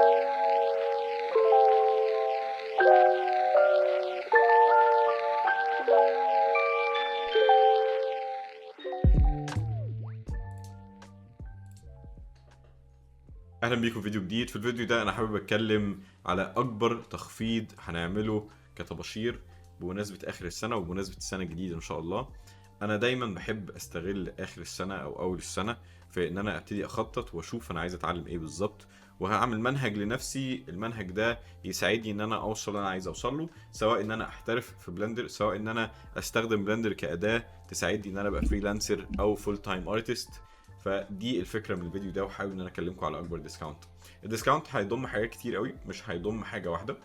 اهلا بيكم في فيديو جديد. في الفيديو ده انا حابب اتكلم على اكبر تخفيض هنعمله كطباشير بمناسبة اخر السنة وبمناسبة السنة الجديدة ان شاء الله. انا دايما بحب استغل اخر السنة او اول السنة في ان انا ابتدي اخطط واشوف انا عايز اتعلم ايه بالظبط، وهعمل منهج لنفسي. المنهج ده يساعدني ان انا اوصل اللي انا عايز اوصل له، سواء ان انا احترف في بلندر، سواء ان انا استخدم بلندر كأداة تساعدني ان انا ابقى فريلانسر او فول تايم ارتست. فدي الفكره من الفيديو ده، وحابب ان انا اكلمكم على اكبر ديسكاونت. الديسكاونت هيضم حاجات كتير قوي، مش هيضم حاجه واحده.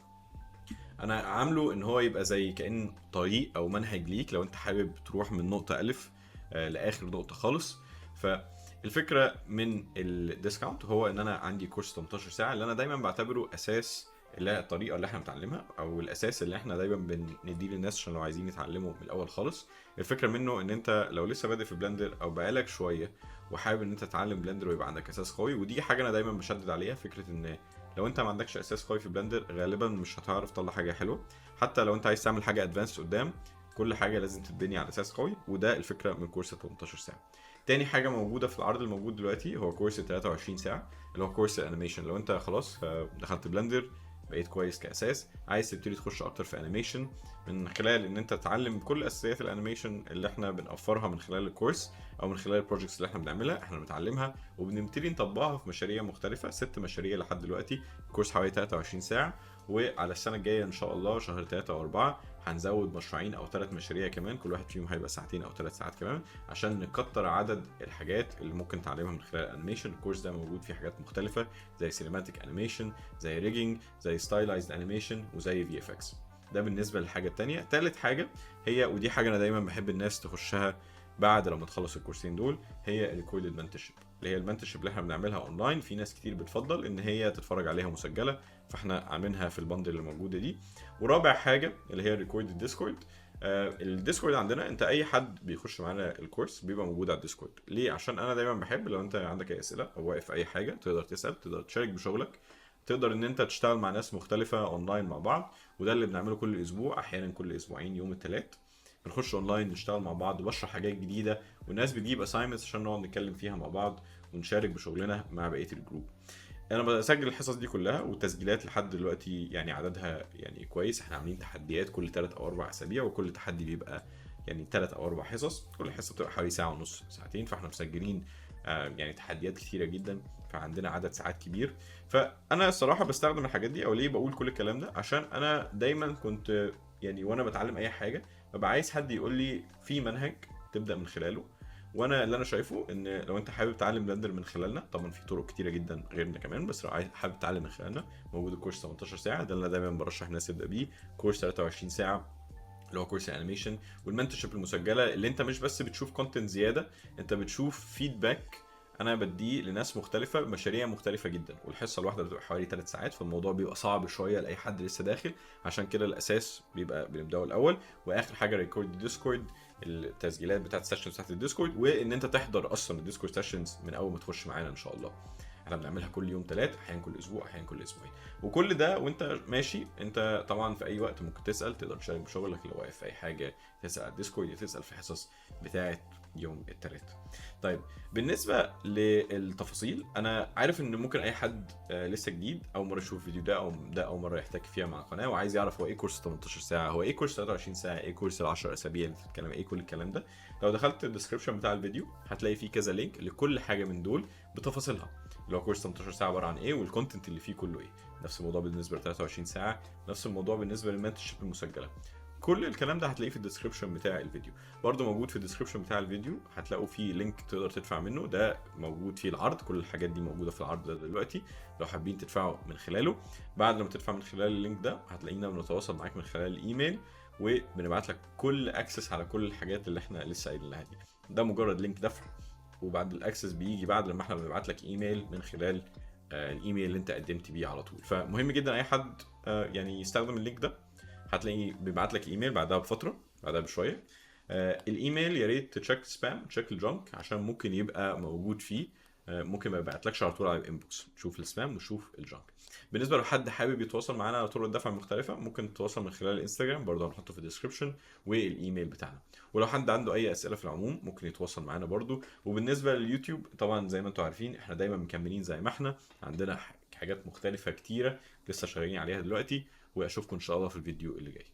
انا عامله ان هو يبقى زي كأن طريق او منهج ليك لو انت حابب تروح من نقطه الف لاخر نقطه خالص. فالفكره من الديسكاونت هو ان انا عندي كورس 18 ساعه اللي انا دايما بعتبره اساس، اللي هي الطريقه اللي احنا بنتعلمها او الاساس اللي احنا دايما بنديه للناس عشان لو عايزين يتعلموا من الاول خالص. الفكره منه ان انت لو لسه بادئ في بلندر او بقالك شويه وحابب ان انت تتعلم بلندر ويبقى عندك اساس قوي، ودي حاجه انا دايما بشدد عليها، فكره ان لو انت ما عندكش اساس قوي في بلندر غالبا مش هتعرف تطلع حاجه حلوه. حتى لو انت عايز تعمل حاجه ادفانس قدام، كل حاجه لازم تتبني على اساس قوي، وده الفكره من كورس 18 ساعه. تاني حاجه موجوده في العرض الموجود دلوقتي هو كورس 23 ساعه اللي هو كورس الانيميشن. لو انت خلاص دخلت بلندر بقيت كويس كاساس، عايز تبتدي تخش اكتر في انيميشن من خلال ان انت تتعلم كل اساسيات الانيميشن اللي احنا بنوفرها من خلال الكورس او من خلال البروجكتس اللي احنا بنعملها، احنا بنتعلمها وبنبتدي نطبقها في مشاريع مختلفه. 6 مشاريع لحد دلوقتي، الكورس حوالي 23 ساعه، وعلى السنه الجايه ان شاء الله شهر 3 او 4 هنزود مشروعين او 3 مشاريع كمان، كل واحد فيهم هيبقى ساعتين او 3 ساعات كمان، عشان نكتر عدد الحاجات اللي ممكن تعلمها من خلال الانيميشن. الكورس ده موجود فيه حاجات مختلفه زي سينماتيك انيميشن، زي ريجنج، زي ستايلايزد انيميشن، وزي في اف اكس. ده بالنسبه للحاجه الثانيه. ثالث حاجه هي، ودي حاجه انا دايما بحب الناس تخشها بعد لما تخلص الكورسين دول، هي الريكوردد منتورشيب، اللي هي المنتورشيب اللي احنا بنعملها اونلاين. في ناس كتير بتفضل ان هي تتفرج عليها مسجله، فاحنا عاملينها في البندل اللي موجوده دي. ورابع حاجه اللي هي الريكوردد ديسكورد. الديسكورد عندنا، انت اي حد بيخش معانا الكورس بيبقى موجود على الديسكورد. ليه؟ عشان انا دايما بحب لو انت عندك اي اسئله او واقف في اي حاجه تقدر تسال، تقدر تشارك بشغلك، تقدر ان انت تشتغل مع ناس مختلفه اونلاين مع بعض. وده اللي بنعمله كل اسبوع، احيانا كل اسبوعين يوم الثلاث بنخش اونلاين نشتغل مع بعض وبشرح حاجات جديده، والناس بتجيب اساينمنتس عشان نقعد نتكلم فيها مع بعض ونشارك بشغلنا مع بقيه الجروب. انا بسجل الحصص دي كلها، والتسجيلات لحد دلوقتي يعني عددها يعني كويس. احنا عاملين تحديات كل 3 او 4 اسابيع، وكل تحدي بيبقى يعني 3 او 4 حصص، كل حصه بتبقى حوالي ساعه ونص ساعتين، فاحنا مسجلين يعني تحديات كتيره جدا، فعندنا عدد ساعات كبير. فانا الصراحه بستخدم الحاجات دي. او ليه بقول كل الكلام ده؟ عشان انا دايما كنت يعني وانا بتعلم اي حاجه ببقى عايز حد يقول لي في منهج تبدا من خلاله. وانا اللي انا شايفه ان لو انت حابب تتعلم بلندر من خلالنا، طبعا في طرق كتيره جدا غيرنا كمان، بس لو حابب تتعلم من خلالنا موجود الكورس 18 ساعه، ده اللي انا دايما برشح الناس تبدا بيه. كورس 23 ساعه اللي هو كورس الانيميشن، والمنتورشيب المسجله اللي انت مش بس بتشوف كونتنت زياده، انت بتشوف فيدباك انا بديه لناس مختلفه بمشاريع مختلفه جدا. والحصه الواحده بتبقى حوالي 3 ساعات، فالموضوع بيبقى صعب شويه لاي حد لسه داخل. عشان كده الاساس بيبقى بنبداه الاول، واخر حاجه ريكورد ديسكورد، التسجيلات بتاعت السيشنز بتاعت الديسكورد، وان انت تحضر اصلا الديسكورد سيشنز من اول ما تخش معانا ان شاء الله. احنا بنعملها كل يوم 3، احيانا كل اسبوع، احيانا كل اسبوعين. وكل ده وانت ماشي، انت طبعا في اي وقت ممكن تسال، تقدر تشارك بشغلك لو واقف في اي حاجه، تسال على الديسكورد، تسال في حصص بتاعه يوم الثلاث. طيب بالنسبه للتفاصيل، انا عارف ان ممكن اي حد لسه جديد اول مره يشوف الفيديو ده، او ده اول مره يحتك فيها مع القناه، وعايز يعرف هو ايه كورس 18 ساعه، هو ايه كورس 23 ساعه، ايه كورس ال 10 اسابيع اللي بتتكلم، ايه كل الكلام ده. لو دخلت الديسكربشن بتاع الفيديو هتلاقي فيه كذا لينك لكل حاجه من دول بتفاصيلها، اللي هو كورس 18 ساعه عباره عن ايه، والكونتنت اللي فيه كله ايه. نفس الموضوع بالنسبه ل 23 ساعه، نفس الموضوع بالنسبه للمنتورشيب المسجله. كل الكلام ده هتلاقيه في الديسكربشن بتاع الفيديو. برضه موجود في الديسكربشن بتاع الفيديو هتلاقوا فيه لينك تقدر تدفع منه، ده موجود فيه العرض، كل الحاجات دي موجوده في العرض ده دلوقتي لو حابين تدفعوا من خلاله. بعد لما تدفع من خلال اللينك ده هتلاقينا بنتواصل معاك من خلال الايميل، وبنبعت لك كل اكسس على كل الحاجات اللي احنا لسه قايلينها دي. ده مجرد لينك دفع، وبعد الاكسس بيجي بعد لما احنا بنبعت لك ايميل من خلال الايميل اللي انت قدمت بيه على طول. فمهم جدا اي حد يعني يستخدم اللينك ده، هتلاقيه بيبعت لك ايميل بعدها بفتره، بعدها بشويه. الايميل يا ريت تشيك سبام، تشيك الجنك، عشان ممكن يبقى موجود فيه ممكن ما يبعتلكش على طول على الانبوكس، شوف السبام وشوف الجانك. بالنسبه لو حد حابب يتواصل معانا على طرق الدفع المختلفه، ممكن تتواصل من خلال الانستجرام برضه، هنحطه في الديسكربشن، والايميل بتاعنا. ولو حد عنده اي اسئله في العموم ممكن يتواصل معانا برضه. وبالنسبه لليوتيوب طبعا زي ما انتم عارفين احنا دايما مكملين زي ما احنا، عندنا حاجات مختلفه كتيره لسه شغالين عليها دلوقتي. واشوفكم ان شاء الله في الفيديو اللي جاي.